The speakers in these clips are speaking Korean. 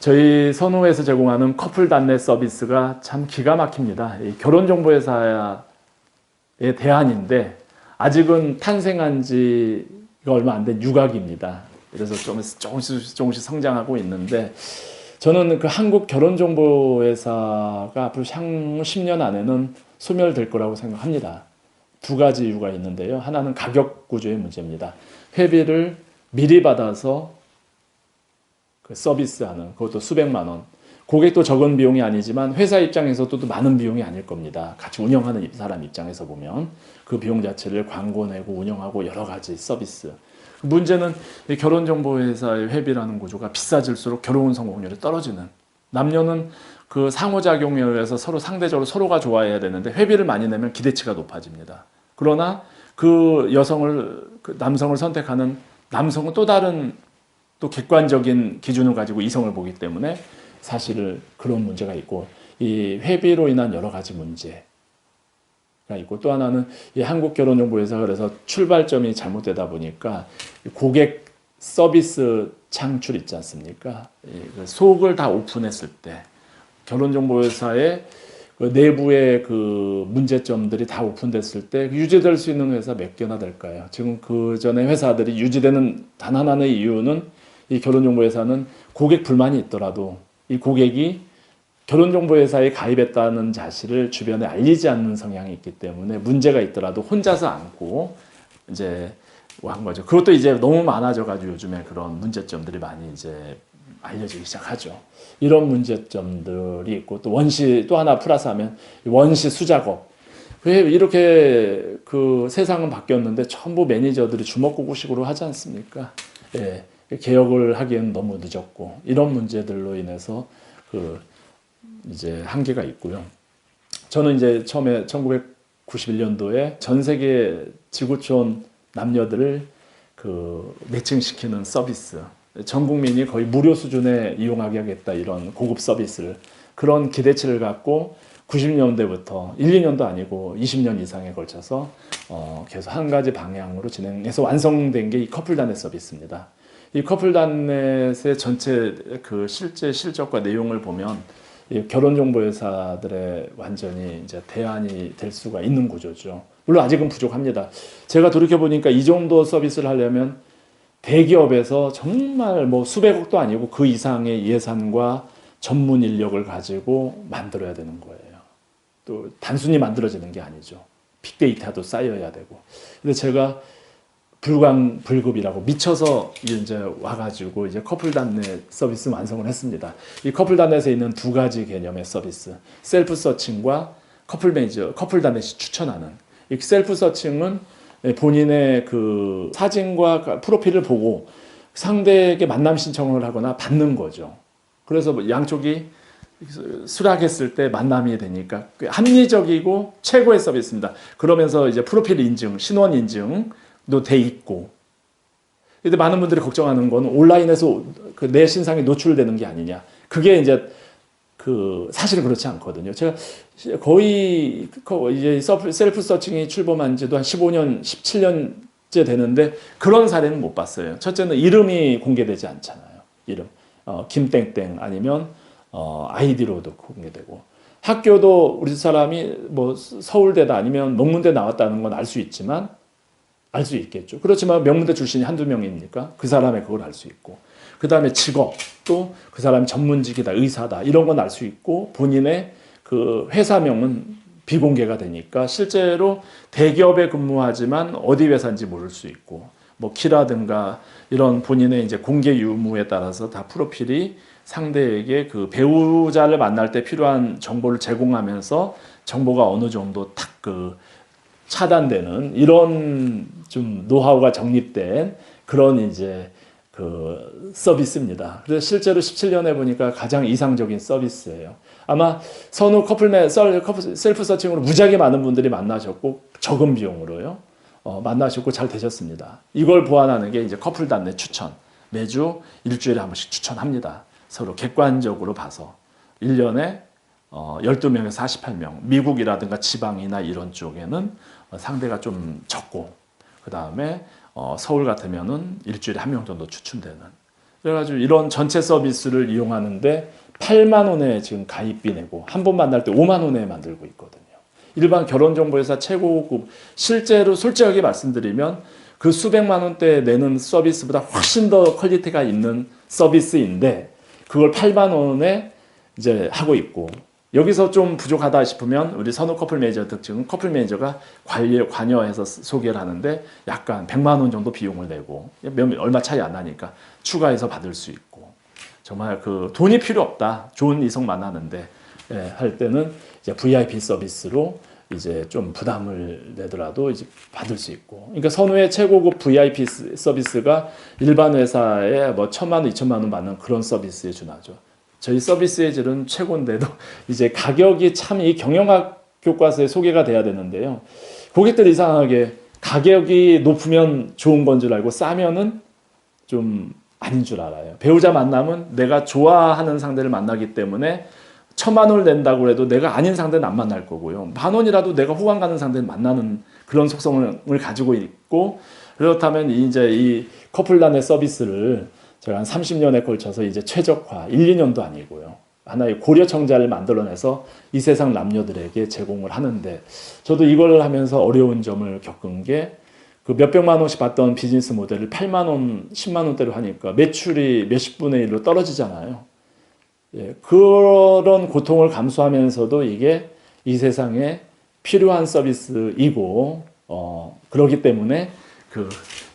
저희 선후에서 제공하는 커플 단내 서비스가 참 기가 막힙니다. 이 결혼정보회사의 대안인데 아직은 탄생한 지가 얼마 안 된 유각입니다. 그래서 조금씩 성장하고 있는데 저는 그 한국 결혼정보회사가 앞으로 향후 10년 안에는 소멸될 거라고 생각합니다. 두 가지 이유가 있는데요. 하나는 가격 구조의 문제입니다. 회비를 미리 받아서 그 서비스하는, 그것도 수백만 원. 고객도 적은 비용이 아니지만 회사 입장에서도 많은 비용이 아닐 겁니다. 같이 운영하는 사람 입장에서 보면 그 비용 자체를 광고 내고 운영하고 여러 가지 서비스. 문제는 결혼정보회사의 회비라는 구조가 비싸질수록 결혼 성공률이 떨어지는, 남녀는 그 상호작용에 의해서 서로 상대적으로 서로가 좋아해야 되는데 회비를 많이 내면 기대치가 높아집니다. 그러나 그 남성을 선택하는 남성은 또 다른 또 객관적인 기준을 가지고 이성을 보기 때문에 사실 그런 문제가 있고, 이 회비로 인한 여러 가지 문제가 있고, 또 하나는 이 한국결혼정보회사가 그래서 출발점이 잘못되다 보니까 고객 서비스 창출 있지 않습니까? 속을 다 오픈했을 때 결혼정보회사의 그 내부의 그 문제점들이 다 오픈됐을 때 유지될 수 있는 회사 몇 개나 될까요? 지금 그 전에 회사들이 유지되는 단 하나의 이유는 이 결혼정보회사는 고객 불만이 있더라도 이 고객이 결혼정보회사에 가입했다는 사실을 주변에 알리지 않는 성향이 있기 때문에 문제가 있더라도 혼자서 안고 이제 한 거죠. 그것도 이제 너무 많아져가지고 요즘에 그런 문제점들이 많이 이제 알려지기 시작하죠. 이런 문제점들이 있고, 또 원시 또 하나 플러스하면 원시 수작업. 왜 이렇게 그 세상은 바뀌었는데 전부 매니저들이 주먹구구식으로 하지 않습니까? 예. 개혁을 하기에는 너무 늦었고, 이런 문제들로 인해서 그 이제 한계가 있고요. 저는 이제 처음에 1991년도에 전 세계 지구촌 남녀들을 그 매칭시키는 서비스, 전 국민이 거의 무료 수준에 이용하게 하겠다, 이런 고급 서비스를, 그런 기대치를 갖고 90년대부터 1, 2년도 아니고 20년 이상에 걸쳐서 계속 한 가지 방향으로 진행해서 완성된 게 이 커플단넷 서비스입니다. 이 커플단넷의 전체 그 실제 실적과 내용을 보면 이 결혼정보회사들의 완전히 이제 대안이 될 수가 있는 구조죠. 물론 아직은 부족합니다. 제가 돌이켜보니까 이 정도 서비스를 하려면 대기업에서 정말 뭐 수백억도 아니고 그 이상의 예산과 전문 인력을 가지고 만들어야 되는 거예요. 또 단순히 만들어지는 게 아니죠. 빅데이터도 쌓여야 되고. 근데 제가 불급이라고 미쳐서 이제 와가지고 이제 커플단넷 서비스 완성을 했습니다. 이 커플단넷에 있는 두 가지 개념의 서비스, 셀프 서칭과 커플 매니저, 커플단넷이 추천하는. 이 셀프 서칭은 본인의 그 사진과 프로필을 보고 상대에게 만남 신청을 하거나 받는 거죠. 그래서 뭐 양쪽이 수락했을 때 만남이 되니까 합리적이고 최고의 서비스입니다. 그러면서 이제 프로필 인증, 신원 인증도 돼 있고. 근데 많은 분들이 걱정하는 건 온라인에서 그 내 신상이 노출되는 게 아니냐. 그게 이제 그 사실은 그렇지 않거든요. 제가 거의 이제 셀프 서칭이 출범한 지도 한 15년, 17년째 되는데 그런 사례는 못 봤어요. 첫째는 이름이 공개되지 않잖아요. 이름. 김땡땡 아니면 아이디로도 공개되고, 학교도 우리 사람이 뭐 서울대다 아니면 명문대 나왔다는 건 알 수 있지만, 알 수 있겠죠. 그렇지만 명문대 출신이 한두 명입니까? 그 사람의 그걸 알 수 있고, 그 다음에 직업도 그 사람이 전문직이다, 의사다, 이런 건 알 수 있고, 본인의 그 회사명은 비공개가 되니까 실제로 대기업에 근무하지만 어디 회사인지 모를 수 있고, 뭐 키라든가 이런 본인의 이제 공개 유무에 따라서 다 프로필이 상대에게 그 배우자를 만날 때 필요한 정보를 제공하면서 정보가 어느 정도 딱 그 차단되는 이런 좀 노하우가 정립된 그런 이제 그 서비스입니다. 그래서 실제로 17년 해보니까 가장 이상적인 서비스예요. 아마 선후 셀프 서칭으로 무지하게 많은 분들이 만나셨고 적은 비용으로요. 만나셨고 잘 되셨습니다. 이걸 보완하는 게 이제 커플단넷 추천. 매주 일주일에 한 번씩 추천합니다. 서로 객관적으로 봐서 1년에 12명에서 48명, 미국이라든가 지방이나 이런 쪽에는 상대가 좀 적고, 그 다음에 서울 같으면은 일주일에 한 명 정도 추천되는, 그래가지고 이런 전체 서비스를 이용하는데 8만 원에 지금 가입비 내고 한 번 만날 때 5만 원에 만들고 있거든요. 일반 결혼정보회사 최고급, 실제로 솔직하게 말씀드리면 그 수백만 원대 내는 서비스보다 훨씬 더 퀄리티가 있는 서비스인데 그걸 8만 원에 이제 하고 있고, 여기서 좀 부족하다 싶으면 우리 선호 커플 매니저 특징은 커플 매니저가 관여해서 소개를 하는데 약간 100만 원 정도 비용을 내고 얼마 차이 안 나니까 추가해서 받을 수 있고, 정말 그 돈이 필요 없다, 좋은 이성 만나는데 할 때는 이제 VIP 서비스로 이제 좀 부담을 내더라도 이제 받을 수 있고, 그러니까 선후의 최고급 VIP 서비스가 일반 회사에 뭐 1,000만 원, 2,000만 원 받는 그런 서비스에 준하죠. 저희 서비스의 질은 최고인데도 이제 가격이 참 이 경영학 교과서에 소개가 돼야 되는데요. 고객들 이상하게 가격이 높으면 좋은 건 줄 알고 싸면은 좀 아닌 줄 알아요. 배우자 만나면 내가 좋아하는 상대를 만나기 때문에 1,000만 원을 낸다고 해도 내가 아닌 상대는 안 만날 거고요. 10,000원이라도 내가 호감 가는 상대를 만나는 그런 속성을 가지고 있고, 그렇다면 이제 이 커플단의 서비스를 제가 한 30년에 걸쳐서 이제 최적화, 1, 2년도 아니고요. 하나의 고려청자를 만들어내서 이 세상 남녀들에게 제공을 하는데, 저도 이걸 하면서 어려운 점을 겪은 게 그 몇백만 원씩 받던 비즈니스 모델을 8만 원, 10만 원대로 하니까 매출이 몇십 분의 1로 떨어지잖아요. 예, 그런 고통을 감수하면서도 이게 이 세상에 필요한 서비스이고, 그러기 때문에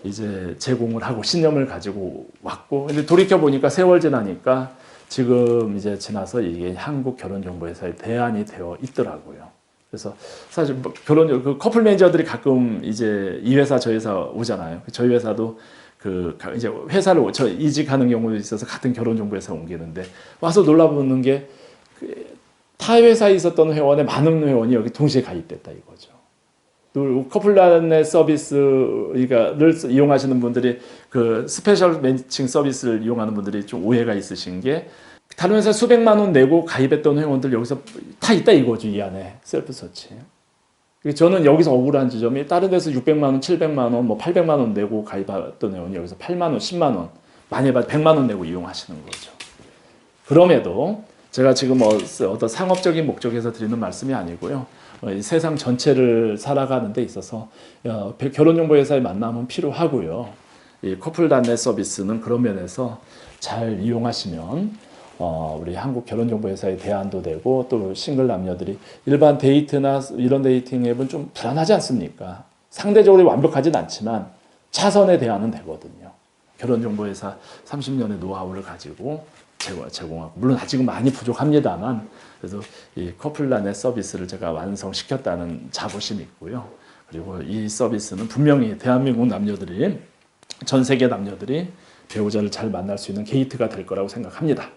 이제 제공을 하고 신념을 가지고 왔고, 근데 돌이켜 보니까 세월 지나니까 지금 이제 지나서 이게 한국 결혼정보회사의 대안이 되어 있더라고요. 그래서 사실 뭐 그 커플 매니저들이 가끔 이제 이 회사 저 회사 오잖아요. 저희 회사도 이제 회사를 이직하는 경우도 있어서 같은 결혼정보회사 옮기는데 와서 놀라보는 게 타 회사에 있었던 회원의 많은 회원이 여기 동시에 가입됐다 이거죠. 또 커플단의 서비스를 이용하시는 분들이 그 스페셜 매칭 서비스를 이용하는 분들이 좀 오해가 있으신 게, 다른 회사 수백만 원 내고 가입했던 회원들 여기서 다 있다 이거죠. 이 안에 셀프 서치. 저는 여기서 억울한 지점이 다른 데서 600만 원, 700만 원, 뭐 800만 원 내고 가입했던 회원이 여기서 8만 원, 10만 원, 많이 해봐도 100만 원 내고 이용하시는 거죠. 그럼에도 제가 지금 어떤 상업적인 목적에서 드리는 말씀이 아니고요. 이 세상 전체를 살아가는 데 있어서 결혼정보회사의 만남은 필요하고요. 이 커플단의 서비스는 그런 면에서 잘 이용하시면 우리 한국 결혼정보회사의 대안도 되고, 또 싱글 남녀들이 일반 데이트나 이런 데이팅 앱은 좀 불안하지 않습니까? 상대적으로 완벽하진 않지만 차선의 대안은 되거든요. 결혼정보회사 30년의 노하우를 가지고 제공하고, 물론 아직은 많이 부족합니다만 그래서 이 커플단의 서비스를 제가 완성시켰다는 자부심이 있고요. 그리고 이 서비스는 분명히 대한민국 남녀들이, 전 세계 남녀들이 배우자를 잘 만날 수 있는 게이트가 될 거라고 생각합니다.